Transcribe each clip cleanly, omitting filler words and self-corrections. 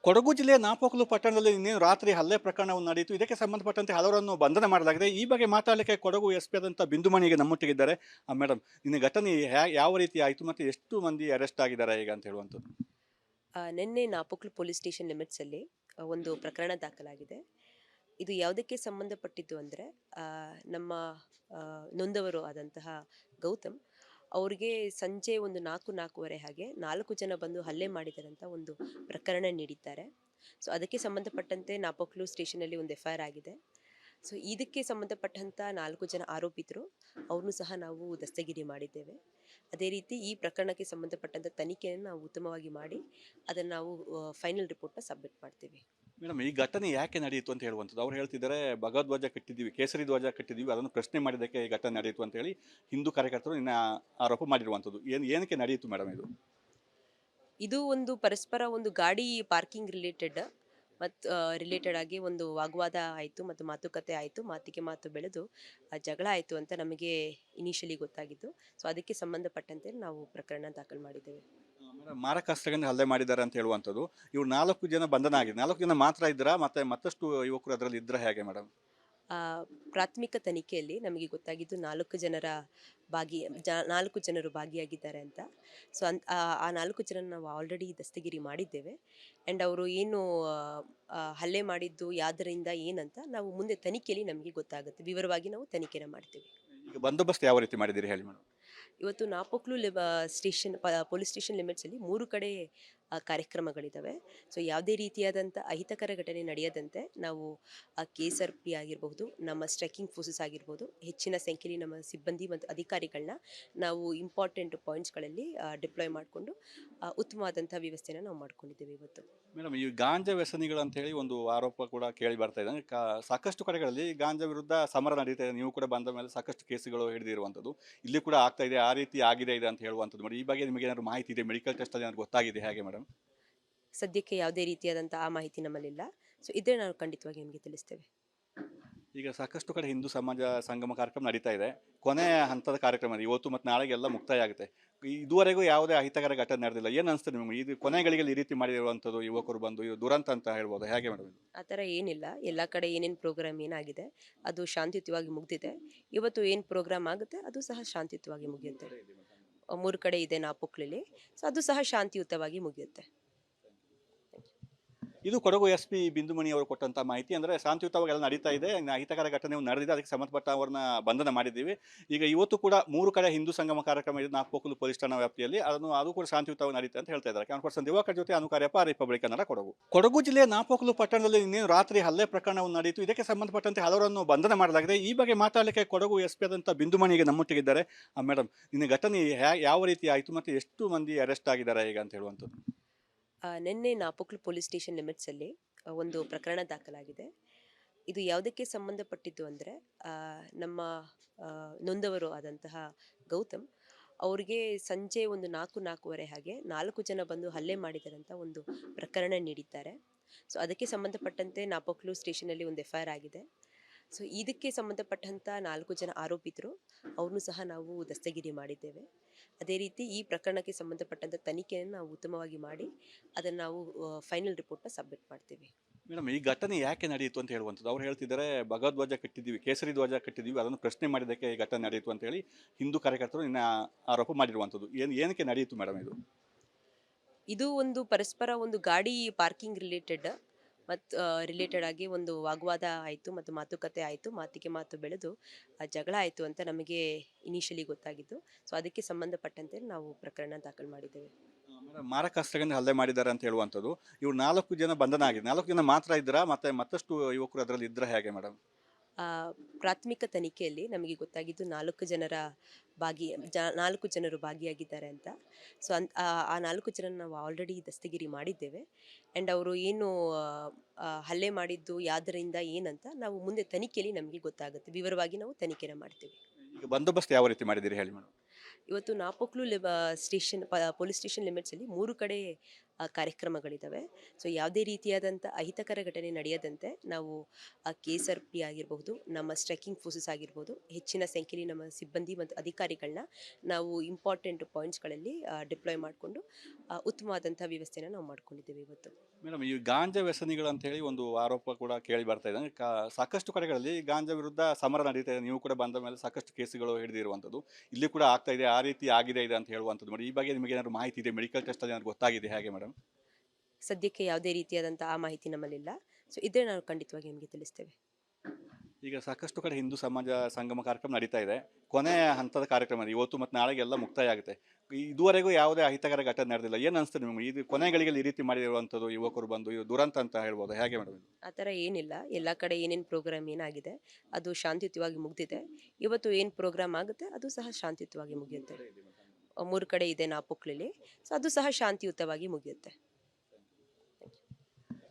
ಕೊಡಗು ಜಿಲ್ಲೆಯ ನಾಪೋಕ್ಲು ಪಟ್ಟಣದಲ್ಲಿ ನಿನ್ನೆ ರಾತ್ರಿ ಹಲ್ಲೆ ಪ್ರಕರಣವು ನಡೆಯಿತು. ಇದಕ್ಕೆ ಸಂಬಂಧಪಟ್ಟಂತೆ ಹಲವರನ್ನು ಬಂಧನ ಮಾಡಲಾಗಿದೆ. ಈ ಬಗ್ಗೆ ಮಾತಾಡಲಿಕ್ಕೆ ಕೊಡಗು ಎಸ್ಪಿ ಆದಂಥ ಬಿಂದುಮಣಿಗೆ ನಮ್ಮೊಟ್ಟಿಗಿದ್ದಾರೆ. ಮೇಡಮ್, ನಿನ್ನೆ ಘಟನೆ ಯಾವ ರೀತಿ ಆಯಿತು ಮತ್ತು ಎಷ್ಟು ಮಂದಿ ಅರೆಸ್ಟ್ ಆಗಿದ್ದಾರೆ ಈಗ ಅಂತ ಹೇಳುವಂಥದ್ದು? ನಿನ್ನೆ ನಾಪೋಕ್ಲು ಪೊಲೀಸ್ ಸ್ಟೇಷನ್ ಲಿಮಿಟ್ಸಲ್ಲಿ ಒಂದು ಪ್ರಕರಣ ದಾಖಲಾಗಿದೆ. ಇದು ಯಾವುದಕ್ಕೆ ಸಂಬಂಧಪಟ್ಟಿದ್ದು ಅಂದರೆ, ನಮ್ಮ ನೊಂದವರು ಆದಂತಹ ಗೌತಮ್ ಅವ್ರಿಗೆ ಸಂಜೆ ಒಂದು 4:30 ಹಾಗೆ 4 ಜನ ಬಂದು ಹಲ್ಲೆ ಮಾಡಿದಾರಂತ ಒಂದು ಪ್ರಕರಣ ನೀಡಿದ್ದಾರೆ. ಸೊ ಅದಕ್ಕೆ ಸಂಬಂಧಪಟ್ಟಂತೆ ನಾಪೋಕ್ಲು ಸ್ಟೇಷನಲ್ಲಿ ಒಂದು FIR ಆಗಿದೆ. ಸೊ ಇದಕ್ಕೆ ಸಂಬಂಧಪಟ್ಟಂಥ 4 ಜನ ಆರೋಪಿತರು ಅವ್ರನ್ನೂ ಸಹ ನಾವು ದಸ್ತಗಿರಿ ಮಾಡಿದ್ದೇವೆ. ಅದೇ ರೀತಿ ಈ ಪ್ರಕರಣಕ್ಕೆ ಸಂಬಂಧಪಟ್ಟಂಥ ತನಿಖೆಯನ್ನು ನಾವು ಉತ್ತಮವಾಗಿ ಮಾಡಿ ಅದನ್ನು ನಾವು ಫೈನಲ್ ರಿಪೋರ್ಟ್ನ ಸಬ್ಮಿಟ್ ಮಾಡ್ತೀವಿ. ಮೇಡಮ್, ಈ ಘಟನೆ ಯಾಕೆ ನಡೆಯಿತು ಅಂತ ಹೇಳುವಂಥದ್ದು? ಅವ್ರು ಹೇಳ್ತಿದ್ದಾರೆ, ಭಗವಧ್ವಜ ಕಟ್ಟಿದ್ದೀವಿ, ಕೇಸರಿ ಧ್ವಜ ಕಟ್ಟಿದ್ದೀವಿ, ಅದನ್ನು ಪ್ರಶ್ನೆ ಮಾಡಿದ್ದಕ್ಕೆ ಈ ಘಟನೆ ನಡೆಯಿತು ಅಂತ ಹೇಳಿ ಹಿಂದೂ ಕಾರ್ಯಕರ್ತರು ನಿನ್ನ ಆರೋಪ ಮಾಡಿರುವಂಥದ್ದು. ಏನಕ್ಕೆ ನಡೆಯಿತು ಮೇಡಮ್ ಇದು? ಇದು ಒಂದು ಪರಸ್ಪರ ಒಂದು ಗಾಡಿ ಪಾರ್ಕಿಂಗ್ ರಿಲೇಟೆಡ್ ಆಗಿ ಒಂದು ವಾಗ್ವಾದ ಆಯಿತು ಮತ್ತು ಮಾತುಕತೆ ಆಯಿತು. ಮಾತಿಗೆ ಮಾತು ಬೆಳೆದು ಜಗಳ ಆಯಿತು ಅಂತ ನಮಗೆ ಇನಿಷಿಯಲಿ ಗೊತ್ತಾಗಿದ್ದು. ಸೊ ಅದಕ್ಕೆ ಸಂಬಂಧಪಟ್ಟಂತೆ ನಾವು ಪ್ರಕರಣ ದಾಖಲು ಮಾಡಿದ್ದೇವೆ. ಮೇಡಮ್, ಮಾರಕಾಸ್ತ್ರಗಳಿಂದ ಹಲ್ಲೆ ಮಾಡಿದ್ದಾರೆ ಅಂತ ಹೇಳುವಂಥದ್ದು. ಇವ್ರು 4 ಜನ ಬಂಧನ ಆಗಿದೆ. 4 ಜನ ಮಾತ್ರ ಇದ್ರಾ ಮತ್ತಷ್ಟು ಯುವಕರು ಅದರಲ್ಲಿ ಇದ್ರ ಹೇಗೆ ಮೇಡಮ್? ಆ, ಪ್ರಾಥಮಿಕ ತನಿಖೆಯಲ್ಲಿ ನಮಗೆ ಗೊತ್ತಾಗಿದ್ದು 4 ಜನರು ಭಾಗಿಯಾಗಿದ್ದಾರೆ ಅಂತ. ಸೊ ಆ 4 ಜನ ನಾವು ಆಲ್ರೆಡಿ ದಸ್ತಗಿರಿ ಮಾಡಿದ್ದೇವೆ. ಆ್ಯಂಡ್ ಅವರು ಏನು ಹಲ್ಲೆ ಮಾಡಿದ್ದು ಯಾದರಿಂದ ಏನಂತ ನಾವು ಮುಂದೆ ತನಿಖೆಯಲ್ಲಿ ನಮಗೆ ಗೊತ್ತಾಗುತ್ತೆ. ವಿವರವಾಗಿ ನಾವು ತನಿಖೆನ ಮಾಡ್ತೀವಿ. ಈಗ ಬಂದೋಬಸ್ತ್ ಯಾವ ರೀತಿ ಮಾಡಿದ್ದೀರಿ ಹೇಳಿ ಮೇಡಮ್? ಇವತ್ತು ನಾಪೋಕ್ಲು ಪೊಲೀಸ್ ಸ್ಟೇಷನ್ ಲಿಮಿಟ್ಸಲ್ಲಿ 3 ಕಡೆ ಕಾರ್ಯಕ್ರಮಗಳಿದ್ದಾವೆ. ಸೊ ಯಾವುದೇ ರೀತಿಯಾದಂಥ ಅಹಿತಕರ ಘಟನೆ ನಡೆಯದಂತೆ ನಾವು KSRP ಆಗಿರಬಹುದು, ನಮ್ಮ ಸ್ಟ್ರೈಕಿಂಗ್ ಫೋರ್ಸಸ್ ಆಗಿರ್ಬೋದು, ಹೆಚ್ಚಿನ ಸಂಖ್ಯೆಯಲ್ಲಿ ನಮ್ಮ ಸಿಬ್ಬಂದಿ ಮತ್ತು ಅಧಿಕಾರಿಗಳನ್ನ ನಾವು ಇಂಪಾರ್ಟೆಂಟ್ ಪಾಯಿಂಟ್ಸ್ಗಳಲ್ಲಿ ಡಿಪ್ಲಾಯ್ ಮಾಡಿಕೊಂಡು ಉತ್ತಮವಾದಂಥ ವ್ಯವಸ್ಥೆನ ನಾವು ಮಾಡ್ಕೊಂಡಿದ್ದೇವೆ ಇವತ್ತು. ಮೇಡಮ್, ಈ ಗಾಂಜಾ ವ್ಯಸನಿಗಳು ಅಂತ ಹೇಳಿ ಒಂದು ಆರೋಪ ಕೂಡ ಕೇಳಿ ಬರ್ತಾ ಇದೆ. ಸಾಕಷ್ಟು ಕಡೆಗಳಲ್ಲಿ ಗಾಂಜಾ ವಿರುದ್ಧ ಸಮರ ನಡೀತಾ ಇದೆ. ನೀವು ಕೂಡ ಬಂದ ಮೇಲೆ ಸಾಕಷ್ಟು ಕೇಸುಗಳು ಹಿಡಿದಿರುವಂಥದ್ದು, ಇಲ್ಲಿ ಕೂಡ ಆಗ್ತಾ ಇದೆ, ಆ ರೀತಿ ಆಗಿದೆ ಅಂತ ಹೇಳುವಂಥದ್ದು. ಮೇಡಮ್, ಈ ಬಗ್ಗೆ ನಿಮಗೆ ಏನಾದ್ರು ಮಾಹಿತಿ ಇದೆ? ಮೆಡಿಕಲ್ ಟೆಸ್ಟಲ್ಲಿ ಏನಾದ್ರು ಗೊತ್ತಾಗಿದೆ ಹೇಗೆ ಮೇಡಮ್? ಸದ್ಯಕ್ಕೆ ಯಾವುದೇ ರೀತಿಯಾದಂಥ ಆ ಮಾಹಿತಿ ನಮ್ಮಲ್ಲಿಲ್ಲ. ಸೊ ಇದ್ರೆ ನಾವು ಖಂಡಿತವಾಗಿ ನಿಮಗೆ ತಿಳಿಸ್ತೇವೆ. ಈಗ ಸಾಕಷ್ಟು ಕಡೆ ಹಿಂದೂ ಸಮಾಜ ಸಂಗಮ ಕಾರ್ಯಕ್ರಮ ನಡೀತಾ ಇದೆ. ಕೊನೆಯ ಹಂತದ ಕಾರ್ಯಕ್ರಮ ಇದೆ. ಇವತ್ತು ಮತ್ತು ನಾಳೆಗೆಲ್ಲ ಮುಕ್ತಾಯ ಆಗುತ್ತೆ. ಇದುವರೆಗೂ ಯಾವುದೇ ಅಹಿತಕರ ಘಟನೆ ನಡೆದಿಲ್ಲ. ಏನು ಅನಿಸ್ತದೆ ನಿಮಗೆ? ಇದು ಕೊನೆಗಳಿಗೆ ಈ ರೀತಿ ಮಾಡಿರುವಂಥದ್ದು ಯುವಕರು ಬಂದು ಇದು ದುರಂತ ಅಂತ ಹೇಳ್ಬೋದು, ಹೇಗೆ ಮೇಡಮ್? ಆ ಥರ ಏನಿಲ್ಲ. ಎಲ್ಲ ಕಡೆ ಏನೇನು ಪ್ರೋಗ್ರಾಮ್ ಏನಾಗಿದೆ ಅದು ಶಾಂತಿಯುತವಾಗಿ ಮುಗ್ದಿದೆ. ಇವತ್ತು ಏನು ಪ್ರೋಗ್ರಾಮ್ ಆಗುತ್ತೆ ಅದು ಸಹ ಶಾಂತಿಯುತವಾಗಿ ಮುಗಿಯುತ್ತೆ. 3 ಕಡೆ ಇದೆ ನಾಪೋಕ್ಲಲ್ಲಿ. ಸೊ ಅದು ಸಹ ಶಾಂತಿಯುತವಾಗಿ ಮುಗಿಯುತ್ತೆ. ಇದು ಕೊಡಗು SP ಬಿಂದುಮಣಿ ಅವರು ಕೊಟ್ಟಂತ ಮಾಹಿತಿ. ಅಂದರೆ ಶಾಂತಿಯುತವಾಗಿ ಎಲ್ಲ ನಡೀತಾ ಇದೆ. ಇನ್ನು ಅಹಿತಕರ ಘಟನೆ ನಡೆದಿದೆ, ಅದಕ್ಕೆ ಸಂಬಂಧಪಟ್ಟ ಅವ್ರನ್ನ ಬಂಧನ ಮಾಡಿದ್ದೀವಿ. ಈಗ ಇವತ್ತು ಕೂಡ 3 ಕಡೆ ಹಿಂದೂ ಸಂಗಮ ಕಾರ್ಯಕ್ರಮ ಇದೆ ನಾಪೋಕ್ಲು ಪೊಲೀಸ್ ಠಾಣಾ ವ್ಯಾಪ್ತಿಯಲ್ಲಿ. ಅದು ಕೂಡ ಶಾಂತಿಯುತವಾಗಿ ನಡೀತೆ ಅಂತ ಹೇಳ್ತಾ ಇದ್ದಾರೆ. ಕ್ಯಾಮರಾ ಪರ್ಸನ್ ದಿವಾಕರ್ ಜೊತೆ ಅನುಕಾರ್ಯಪ್ಪ, ರಿಪಬ್ಲಿಕ್ ಕನ್ನಡ, ಕೊಡಗು. ಕೊಡಗು ಜಿಲ್ಲೆಯ ನಾಪೋಕ್ಲು ಪಟ್ಟಣದಲ್ಲಿ ನಿನ್ನೆ ರಾತ್ರಿ ಹಲ್ಲೆ ಪ್ರಕರಣವು ನಡೆಯಿತು. ಇದಕ್ಕೆ ಸಂಬಂಧಪಟ್ಟಂತೆ ಹಲವರನ್ನು ಬಂಧನ ಮಾಡಲಾಗಿದೆ. ಈ ಬಗ್ಗೆ ಮಾತಾಡಲಿಕ್ಕೆ ಕೊಡಗು SP ಆದಂಥ ಬಿಂದುಮಣಿಗೆ ನಮ್ಮೊಟ್ಟಿಗಿದ್ದಾರೆ. ಮೇಡಮ್, ನಿನ್ನೆ ಘಟನೆ ಯಾವ ರೀತಿ ಆಯಿತು ಮತ್ತು ಎಷ್ಟು ಮಂದಿ ಅರೆಸ್ಟ್ ಆಗಿದ್ದಾರೆ ಈಗ ಅಂತ ಹೇಳುವಂಥದ್ದು? ನಿನ್ನೆ ನಾಪೋಕ್ಲು ಪೊಲೀಸ್ ಸ್ಟೇಷನ್ ಲಿಮಿಟ್ಸಲ್ಲಿ ಒಂದು ಪ್ರಕರಣ ದಾಖಲಾಗಿದೆ. ಇದು ಯಾವುದಕ್ಕೆ ಸಂಬಂಧಪಟ್ಟಿದ್ದು ಅಂದರೆ, ನಮ್ಮ ನೊಂದವರು ಆದಂತಹ ಗೌತಮ್ ಅವ್ರಿಗೆ ಸಂಜೆ ಒಂದು 4:30 ಹಾಗೆ 4 ಜನ ಬಂದು ಹಲ್ಲೆ ಮಾಡಿದಾರಂತ ಒಂದು ಪ್ರಕರಣ ನೀಡಿದ್ದಾರೆ. ಸೊ ಅದಕ್ಕೆ ಸಂಬಂಧಪಟ್ಟಂತೆ ನಾಪೋಕ್ಲು ಸ್ಟೇಷನಲ್ಲಿ ಒಂದು FIR ಆಗಿದೆ. ಸೊ ಇದಕ್ಕೆ ಸಂಬಂಧಪಟ್ಟಂಥ 4 ಜನ ಆರೋಪಿತರು ಅವ್ರನ್ನೂ ಸಹ ನಾವು ದಸ್ತಗಿರಿ ಮಾಡಿದ್ದೇವೆ. ಅದೇ ರೀತಿ ಈ ಪ್ರಕರಣಕ್ಕೆ ಸಂಬಂಧಪಟ್ಟಂಥ ತನಿಖೆಯನ್ನು ನಾವು ಉತ್ತಮವಾಗಿ ಮಾಡಿ ಅದನ್ನು ನಾವು ಫೈನಲ್ ರಿಪೋರ್ಟ್ನ ಸಬ್ಮಿಟ್ ಮಾಡ್ತೀವಿ. ಮೇಡಮ್, ಈ ಘಟನೆ ಯಾಕೆ ನಡೆಯಿತು ಅಂತ ಹೇಳುವಂಥದ್ದು? ಅವ್ರು ಹೇಳ್ತಿದ್ದಾರೆ, ಭಗವಧ್ವಜ ಕಟ್ಟಿದ್ದೀವಿ, ಕೇಸರಿ ಧ್ವಜ ಕಟ್ಟಿದ್ದೀವಿ, ಅದನ್ನು ಪ್ರಶ್ನೆ ಮಾಡಿದ್ದಕ್ಕೆ ಈ ಘಟನೆ ನಡೆಯಿತು ಅಂತ ಹೇಳಿ ಹಿಂದೂ ಕಾರ್ಯಕರ್ತರು ನಿನ್ನ ಆರೋಪ ಮಾಡಿರುವಂಥದ್ದು. ಏನಕ್ಕೆ ನಡೆಯಿತು ಮೇಡಮ್ ಇದು? ಇದು ಒಂದು ಪರಸ್ಪರ ಒಂದು ಗಾಡಿ ಪಾರ್ಕಿಂಗ್ ರಿಲೇಟೆಡ್ ಆಗಿ ಒಂದು ವಾಗ್ವಾದ ಆಯಿತು ಮತ್ತು ಮಾತುಕತೆ ಆಯಿತು. ಮಾತಿಗೆ ಮಾತು ಬೆಳೆದು ಜಗಳ ಆಯಿತು ಅಂತ ನಮಗೆ ಇನಿಷಿಯಲಿ ಗೊತ್ತಾಗಿದ್ದು. ಸೊ ಅದಕ್ಕೆ ಸಂಬಂಧಪಟ್ಟಂತೆ ನಾವು ಪ್ರಕರಣ ದಾಖಲು ಮಾಡಿದ್ದೇವೆ. ಮೇಡಮ್, ಮಾರಕಾಸ್ತ್ರಗಳಿಂದ ಹಲ್ಲೆ ಮಾಡಿದ್ದಾರೆ ಅಂತ ಹೇಳುವಂಥದ್ದು. ಇವ್ರು 4 ಜನ ಬಂಧನ ಆಗಿದೆ. 4 ಜನ ಮಾತ್ರ ಇದ್ರಾ ಮತ್ತಷ್ಟು ಯುವಕರು ಅದರಲ್ಲಿ ಇದ್ರ ಹೇಗೆ ಮೇಡಮ್? ಆ, ಪ್ರಾಥಮಿಕ ತನಿಖೆಯಲ್ಲಿ ನಮಗೆ ಗೊತ್ತಾಗಿದ್ದು 4 ಜನರು ಭಾಗಿಯಾಗಿದ್ದಾರೆ ಅಂತ. ಸೊ ಆ 4 ಜನ ನಾವು ಆಲ್ರೆಡಿ ದಸ್ತಗಿರಿ ಮಾಡಿದ್ದೇವೆ. ಆ್ಯಂಡ್ ಅವರು ಏನು ಹಲ್ಲೆ ಮಾಡಿದ್ದು ಯಾದರಿಂದ ಏನಂತ ನಾವು ಮುಂದೆ ತನಿಖೆಯಲ್ಲಿ ನಮಗೆ ಗೊತ್ತಾಗುತ್ತೆ. ವಿವರವಾಗಿ ನಾವು ತನಿಖೆನ ಮಾಡ್ತೀವಿ. ಈಗ ಬಂದೋಬಸ್ತ್ ಯಾವ ರೀತಿ ಮಾಡಿದ್ದೀರಿ ಹೇಳಿ ಮೇಡಮ್? ಇವತ್ತು ನಾಪೋಕ್ಲು ಪೊಲೀಸ್ ಸ್ಟೇಷನ್ ಲಿಮಿಟ್ಸಲ್ಲಿ 3 ಕಡೆ ಕಾರ್ಯಕ್ರಮಗಳಿದ್ದಾವೆ. ಸೊ ಯಾವುದೇ ರೀತಿಯಾದಂಥ ಅಹಿತಕರ ಘಟನೆ ನಡೆಯದಂತೆ ನಾವು KSRP ಆಗಿರಬಹುದು, ನಮ್ಮ ಸ್ಟ್ರೈಕಿಂಗ್ ಫೋರ್ಸಸ್ ಆಗಿರ್ಬೋದು, ಹೆಚ್ಚಿನ ಸಂಖ್ಯೆಯಲ್ಲಿ ನಮ್ಮ ಸಿಬ್ಬಂದಿ ಮತ್ತು ಅಧಿಕಾರಿಗಳನ್ನ ನಾವು ಇಂಪಾರ್ಟೆಂಟ್ ಪಾಯಿಂಟ್ಸ್ಗಳಲ್ಲಿ ಡಿಪ್ಲಾಯ್ ಮಾಡಿಕೊಂಡು ಉತ್ತಮವಾದಂಥ ವ್ಯವಸ್ಥೆನ ನಾವು ಮಾಡ್ಕೊಂಡಿದ್ದೇವೆ ಇವತ್ತು. ಮೇಡಮ್, ಈ ಗಾಂಜಾ ವ್ಯಸನಿಗಳು ಅಂತ ಹೇಳಿ ಒಂದು ಆರೋಪ ಕೂಡ ಕೇಳಿ ಬರ್ತಾ ಇದೆ. ಅಂದ್ರೆ ಸಾಕಷ್ಟು ಕಡೆಗಳಲ್ಲಿ ಗಾಂಜಾ ವಿರುದ್ಧ ಸಮರ ನಡೀತಾ ಇದೆ. ನೀವು ಕೂಡ ಬಂದ ಮೇಲೆ ಸಾಕಷ್ಟು ಕೇಸುಗಳು ಹಿಡಿದಿರುವಂಥದ್ದು, ಇಲ್ಲಿ ಕೂಡ ಆಗ್ತಾ ಇದೆ, ಆ ರೀತಿ ಆಗಿದೆ ಅಂತ ಹೇಳುವಂಥದ್ದು. ಮೇಡಮ್, ಈ ಬಗ್ಗೆ ನಿಮಗೆ ಏನಾದ್ರು ಮಾಹಿತಿ ಇದೆ? ಮೆಡಿಕಲ್ ಟೆಸ್ಟ್ ಅಲ್ಲಿ ಏನಾದ್ರು ಗೊತ್ತಾಗಿದೆ ಹೇಗೆ ಮೇಡಮ್? ಸದ್ಯಕ್ಕೆ ಯಾವುದೇ ರೀತಿಯಾದಂಥ ಆ ಮಾಹಿತಿ ನಮ್ಮಲ್ಲಿಲ್ಲ. ಸೊ ಇದ್ರೆ ನಾವು ಖಂಡಿತವಾಗಿ ನಿಮಗೆ ತಿಳಿಸ್ತೇವೆ. ಈಗ ಸಾಕಷ್ಟು ಕಡೆ ಹಿಂದೂ ಸಮಾಜ ಸಂಗಮ ಕಾರ್ಯಕ್ರಮ ನಡೀತಾ ಇದೆ. ಕೊನೆ ಹಂತದ ಕಾರ್ಯಕ್ರಮ ಇದೆ. ಇವತ್ತು ಮತ್ತು ನಾಳೆಗೆಲ್ಲ ಮುಕ್ತಾಯ ಆಗುತ್ತೆ. ಇದುವರೆಗೂ ಯಾವುದೇ ಅಹಿತಕರ ಘಟನೆ ನಡೆದಿಲ್ಲ. ಏನು ಅನಿಸ್ತದೆ ನಿಮಗೆ? ಇದು ಕೊನೆಗಳಿಗೆ ಈ ರೀತಿ ಮಾಡಿರುವಂಥದ್ದು ಯುವಕರು ಬಂದು ಇದು ದುರಂತ ಅಂತ ಹೇಳ್ಬೋದು, ಹೇಗೆ ಮೇಡಮ್? ಆ ಥರ ಏನಿಲ್ಲ. ಎಲ್ಲ ಕಡೆ ಏನೇನು ಪ್ರೋಗ್ರಾಮ್ ಏನಾಗಿದೆ ಅದು ಶಾಂತಿಯುತವಾಗಿ ಮುಗ್ದಿದೆ. ಇವತ್ತು ಏನು ಪ್ರೋಗ್ರಾಮ್ ಆಗುತ್ತೆ ಅದು ಸಹ ಶಾಂತಿಯುತವಾಗಿ ಮುಗಿಯುತ್ತೆ. 3 ಕಡೆ ಇದೆ ನಾಪೊಕ್ಲಲ್ಲಿ. ಸೊ ಅದು ಸಹ ಶಾಂತಿಯುತವಾಗಿ ಮುಗಿಯುತ್ತೆ.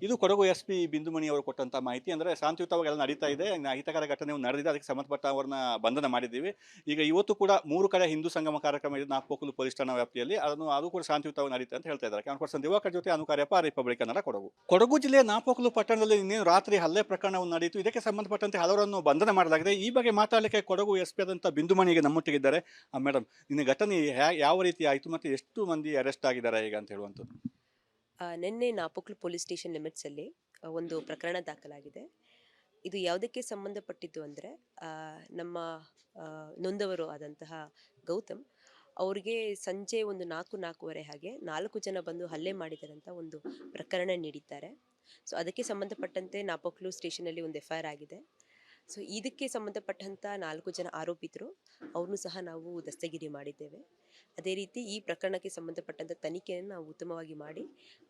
ಇದು ಕೊಡಗು SP ಬಿಂದುಮಣಿ ಅವರು ಕೊಟ್ಟಂತ ಮಾಹಿತಿ. ಅಂದರೆ ಶಾಂತಿಯುತವಾಗಿ ಎಲ್ಲ ನಡೀತಾ ಇದೆ. ಅಹಿತಕರ ಘಟನೆ ನಡೆದಿದೆ, ಅದಕ್ಕೆ ಸಂಬಂಧಪಟ್ಟವರನ್ನ ಬಂಧನ ಮಾಡಿದ್ದೀವಿ. ಈಗ ಇವತ್ತು ಕೂಡ 3 ಕಡೆ ಹಿಂದೂ ಸಂಗಮ ಕಾರ್ಯಕ್ರಮ ಇದೆ ನಾಪೊಕ್ಲು ಪೊಲೀಸ್ ಠಾಣಾ ವ್ಯಾಪ್ತಿಯಲ್ಲಿ. ಅದು ಕೂಡ ಶಾಂತಿಯುತವಾಗಿ ನಡೀತಾ ಅಂತ ಹೇಳ್ತಾ ಇದ್ದಾರೆ. ಕ್ಯಾಮರಾ ದಿವಾಕರ್ ಜೊತೆ ಅನುಕಾರ್ಯಪ್ಪ, ರಿಪಬ್ಲಿಕ್ ಕನ್ನಡ, ಕೊಡಗು. ಕೊಡಗು ಜಿಲ್ಲೆಯ ನಾಪೊಕ್ಲು ಪಟ್ಟಣದಲ್ಲಿ ಇನ್ನೇನು ರಾತ್ರಿ ಹಲ್ಲೆ ಪ್ರಕರಣವು ನಡೆಯಿತು. ಇದಕ್ಕೆ ಸಂಬಂಧಪಟ್ಟಂತೆ ಹಲವರನ್ನು ಬಂಧನ ಮಾಡಲಾಗಿದೆ. ಈ ಬಗ್ಗೆ ಮಾತಾಡಲಿಕ್ಕೆ ಕೊಡಗು SP ಆದಂಥ ಬಿಂದುಮಣಿಗೆ ನಮ್ಮೊಟ್ಟಿಗಿದ್ದಾರೆ. ಮೇಡಮ್, ನಿನ್ನೆ ಘಟನೆ ಯಾವ ರೀತಿ ಆಯಿತು ಮತ್ತು ಎಷ್ಟು ಮಂದಿ ಅರೆಸ್ಟ್ ಆಗಿದ್ದಾರೆ ಈಗ ಅಂತ ಹೇಳುವಂಥದ್ದು? ನಿನ್ನೆ ನಾಪೊಕ್ಲು ಪೊಲೀಸ್ ಸ್ಟೇಷನ್ ಲಿಮಿಟ್ಸಲ್ಲಿ ಒಂದು ಪ್ರಕರಣ ದಾಖಲಾಗಿದೆ. ಇದು ಯಾವುದಕ್ಕೆ ಸಂಬಂಧಪಟ್ಟಿದ್ದು ಅಂದರೆ ನಮ್ಮ ನೊಂದವರು ಆದಂತಹ ಗೌತಮ್ ಅವ್ರಿಗೆ ಸಂಜೆ ಒಂದು 4:15 ಹಾಗೆ 4 ಜನ ಬಂದು ಹಲ್ಲೆ ಮಾಡಿದಾರಂತ ಒಂದು ಪ್ರಕರಣ ನೀಡಿದ್ದಾರೆ. ಸೊ ಅದಕ್ಕೆ ಸಂಬಂಧಪಟ್ಟಂತೆ ನಾಪೊಕ್ಲು ಸ್ಟೇಷನಲ್ಲಿ ಒಂದು FIR ಆಗಿದೆ. ಸೊ ಇದಕ್ಕೆ ಸಂಬಂಧಪಟ್ಟಂಥ 4 ಜನ ಆರೋಪಿತರು ಅವ್ರನ್ನೂ ಸಹ ನಾವು ದಸ್ತಗಿರಿ ಮಾಡಿದ್ದೇವೆ. ಅದೇ ರೀತಿ ಈ ಪ್ರಕರಣಕ್ಕೆ ಸಂಬಂಧಪಟ್ಟಂಥ ತನಿಖೆಯನ್ನು ನಾವು ಉತ್ತಮವಾಗಿ ಮಾಡಿ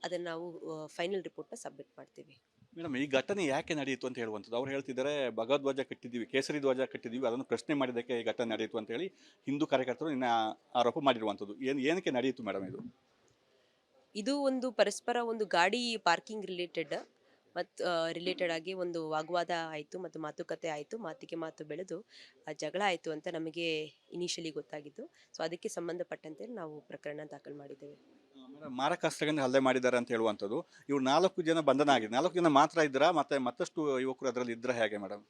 ಅದನ್ನು ನಾವು ಫೈನಲ್ ರಿಪೋರ್ಟ್ನ ಸಬ್ಮಿಟ್ ಮಾಡ್ತೀವಿ. ಮೇಡಮ್, ಈ ಘಟನೆ ಯಾಕೆ ನಡೆಯಿತು ಅಂತ ಹೇಳುವಂಥದ್ದು? ಅವ್ರು ಹೇಳ್ತಿದ್ದಾರೆ ಭಗವಧ್ವಜ ಕಟ್ಟಿದ್ದೀವಿ, ಕೇಸರಿ ಧ್ವಜ ಕಟ್ಟಿದ್ದೀವಿ, ಅದನ್ನು ಪ್ರಶ್ನೆ ಮಾಡಿದ್ದಕ್ಕೆ ಈ ಘಟನೆ ನಡೆಯಿತು ಅಂತ ಹೇಳಿ ಹಿಂದೂ ಕಾರ್ಯಕರ್ತರು ನಿನ್ನ ಆರೋಪ ಮಾಡಿರುವಂಥದ್ದು. ಏನಕ್ಕೆ ನಡೆಯಿತು ಮೇಡಮ್ ಇದು? ಇದು ಒಂದು ಪರಸ್ಪರ ಒಂದು ಗಾಡಿ ಪಾರ್ಕಿಂಗ್ ರಿಲೇಟೆಡ್ ಆಗಿ ಒಂದು ವಾಗ್ವಾದ ಆಯಿತು ಮತ್ತು ಮಾತುಕತೆ ಆಯಿತು. ಮಾತಿಗೆ ಮಾತು ಬೆಳೆದು ಜಗಳ ಆಯಿತು ಅಂತ ನಮಗೆ ಇನಿಷಿಯಲಿ ಗೊತ್ತಾಗಿದ್ದು. ಸೊ ಅದಕ್ಕೆ ಸಂಬಂಧಪಟ್ಟಂತೆ ನಾವು ಪ್ರಕರಣ ದಾಖಲು ಮಾಡಿದ್ದೇವೆ. ಮೇಡಮ್, ಮಾರಕಾಸ್ತ್ರಗಳಿಂದ ಹಲ್ಲೆ ಮಾಡಿದ್ದಾರೆ ಅಂತ ಹೇಳುವಂಥದ್ದು. ಇವ್ರು 4 ಜನ ಬಂಧನ ಆಗಿದೆ. 4 ಜನ ಮಾತ್ರ ಇದ್ದರಾ ಮತ್ತಷ್ಟು ಯುವಕರು ಅದರಲ್ಲಿ ಇದ್ರ ಹೇಗೆ ಮೇಡಮ್?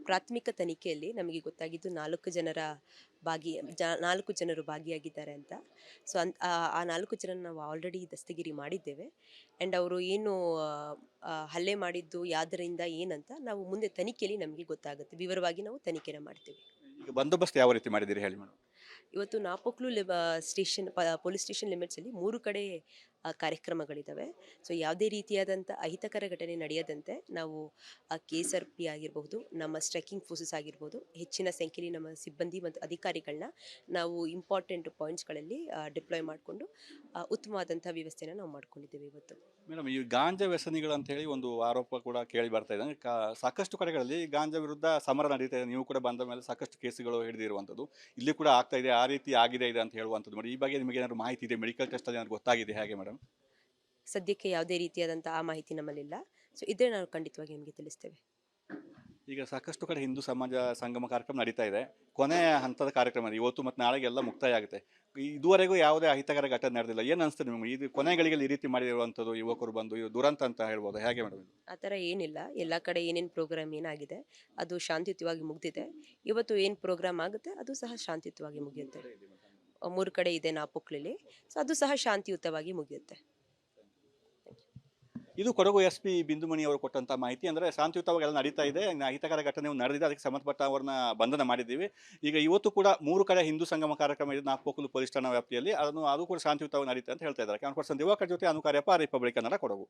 ಪ್ರಾಥಮಿಕ ತನಿಖೆಯಲ್ಲಿ ನಮಗೆ ಗೊತ್ತಾಗಿದ್ದು 4 ಜನರು ಭಾಗಿಯಾಗಿದ್ದಾರೆ ಅಂತ. ಸೊ ಆ 4 ಜನನ ನಾವು ಆಲ್ರೆಡಿ ದಸ್ತಗಿರಿ ಮಾಡಿದ್ದೇವೆ. ಆ್ಯಂಡ್ ಅವರು ಏನು ಹಲ್ಲೆ ಮಾಡಿದ್ದು ಯಾವುದರಿಂದ ಏನಂತ ನಾವು ಮುಂದೆ ತನಿಖೆಯಲ್ಲಿ ನಮಗೆ ಗೊತ್ತಾಗುತ್ತೆ. ವಿವರವಾಗಿ ನಾವು ತನಿಖೆನ ಮಾಡ್ತೀವಿ. ಈಗ ಬಂದೋಬಸ್ತ್ ಯಾವ ರೀತಿ ಮಾಡಿದ್ದೀರಿ ಹೇಳಿ ಮೇಡಮ್? ಇವತ್ತು ನಾಪೊಕ್ಲು ಪೊಲೀಸ್ ಸ್ಟೇಷನ್ ಲಿಮಿಟ್ಸಲ್ಲಿ 3 ಕಡೆ ಕಾರ್ಯಕ್ರಮಗಳಿದ್ದಾವೆ. ಸೊ ಯಾವುದೇ ರೀತಿಯಾದಂಥ ಅಹಿತಕರ ಘಟನೆ ನಡೆಯದಂತೆ ನಾವು KSRP ಆಗಿರಬಹುದು, ನಮ್ಮ ಸ್ಟ್ರೈಕಿಂಗ್ ಫೋರ್ಸಸ್ ಆಗಿರ್ಬೋದು, ಹೆಚ್ಚಿನ ಸಂಖ್ಯೆಯಲ್ಲಿ ನಮ್ಮ ಸಿಬ್ಬಂದಿ ಮತ್ತು ಅಧಿಕಾರಿಗಳನ್ನ ನಾವು ಇಂಪಾರ್ಟೆಂಟ್ ಪಾಯಿಂಟ್ಸ್ಗಳಲ್ಲಿ ಡಿಪ್ಲಾಯ್ ಮಾಡಿಕೊಂಡು ಉತ್ತಮವಾದಂಥ ವ್ಯವಸ್ಥೆನ ನಾವು ಮಾಡ್ಕೊಂಡಿದ್ದೇವೆ ಇವತ್ತು. ಮೇಡಮ್, ಈ ಗಾಂಜಾ ವ್ಯಸನಿಗಳು ಅಂತ ಹೇಳಿ ಒಂದು ಆರೋಪ ಕೂಡ ಕೇಳಿ ಬರ್ತಾ ಇದೆ. ಅಂದ್ರೆ ಸಾಕಷ್ಟು ಕಡೆಗಳಲ್ಲಿ ಗಾಂಜಾ ವಿರುದ್ಧ ಸಮರ ನಡೀತಾ ಇದೆ. ನೀವು ಕೂಡ ಬಂದ ಮೇಲೆ ಸಾಕಷ್ಟು ಕೇಸುಗಳು ಹಿಡಿದಿರುವಂಥದ್ದು, ಇಲ್ಲಿ ಕೂಡ ಆಗ್ತಾ ಇದೆ, ಆ ರೀತಿ ಆಗಿದೆ ಅಂತ ಹೇಳುವಂಥದ್ದು. ಮೇಡಮ್, ಈ ಬಗ್ಗೆ ನಿಮಗೆ ಏನಾದ್ರು ಮಾಹಿತಿ ಇದೆ? ಮೆಡಿಕಲ್ ಟೆಸ್ಟ್ ಅಲ್ಲಿ ಏನಾದ್ರು ಗೊತ್ತಾಗಿದೆ ಹೇಗೆ ಮೇಡಮ್? ಸದ್ಯಕ್ಕೆ ಯಾವುದೇ ರೀತಿಯಾದಂಥ ಆ ಮಾಹಿತಿ ನಮ್ಮಲ್ಲಿಲ್ಲ. ಸೊ ಇದ್ರೆ ನಾವು ಖಂಡಿತವಾಗಿ ನಿಮಗೆ ತಿಳಿಸ್ತೇವೆ. ಈಗ ಸಾಕಷ್ಟು ಕಡೆ ಹಿಂದೂ ಸಮಾಜ ಸಂಗಮ ಕಾರ್ಯಕ್ರಮ ನಡೀತಾ ಇದೆ. ಕೊನೆ ಹಂತದ ಕಾರ್ಯಕ್ರಮ ಇದೆ. ಇವತ್ತು ಮತ್ತು ನಾಳೆಗೆಲ್ಲ ಮುಕ್ತಾಯ ಆಗುತ್ತೆ. ಇದುವರೆಗೂ ಯಾವುದೇ ಅಹಿತಕರ ಘಟನೆ ನಡೆದಿಲ್ಲ. ಏನು ಅನಿಸ್ತದೆ ನಿಮಗೆ? ಇದು ಕೊನೆಗಳಿಗೆ ಈ ರೀತಿ ಮಾಡಿರುವಂಥದ್ದು ಯುವಕರು ಬಂದು ಇದು ದುರಂತ ಅಂತ ಹೇಳ್ಬೋದು, ಹೇಗೆ ಮೇಡಮ್? ಆ ಥರ ಏನಿಲ್ಲ. ಎಲ್ಲ ಕಡೆ ಏನೇನು ಪ್ರೋಗ್ರಾಮ್ ಏನಾಗಿದೆ ಅದು ಶಾಂತಿಯುತವಾಗಿ ಮುಗ್ದಿದೆ. ಇವತ್ತು ಏನು ಪ್ರೋಗ್ರಾಮ್ ಆಗುತ್ತೆ ಅದು ಸಹ ಶಾಂತಿಯುತವಾಗಿ ಮುಗಿಯುತ್ತೆ. 3 ಕಡೆ ಇದೆ ನಾಪೊಕ್ಲಲ್ಲಿ. ಸೊ ಅದು ಸಹ ಶಾಂತಿಯುತವಾಗಿ ಮುಗಿಯುತ್ತೆ. ಇದು ಕೊಡಗು SP ಬಿಂದುಮಣಿ ಅವರು ಕೊಟ್ಟಂತ ಮಾಹಿತಿ. ಅಂದರೆ ಶಾಂತಿಯುತವಾಗಿ ಎಲ್ಲ ನಡೀತಾ ಇದೆ. ಅಹಿತಕರ ಘಟನೆ ನಡೆದಿದೆ, ಅದಕ್ಕೆ ಸಂಬಂಧಪಟ್ಟವರನ್ನ ಬಂಧನ ಮಾಡಿದ್ದೀವಿ. ಈಗ ಇವತ್ತು ಕೂಡ 3 ಕಡೆ ಹಿಂದೂ ಸಂಗಮ ಕಾರ್ಯಕ್ರಮ ಇದೆ ನಾಪೊಕ್ಲು ಪೊಲೀಸ್ ಠಾಣಾ ವ್ಯಾಪ್ತಿಯಲ್ಲಿ. ಅದು ಕೂಡ ಶಾಂತಿಯುತವಾಗಿ ನಡೀತಾ ಅಂತ ಹೇಳ್ತಾ ಇದ್ದಾರೆ. ಕ್ಯಾಮರಾ ದಿವಾಕರ್ ಜೊತೆ ಅನುಕಾರ್ಯಪ್ಪ, ರಿಪಬ್ಲಿಕ್ ಕನ್ನಡ, ಕೊಡಗು.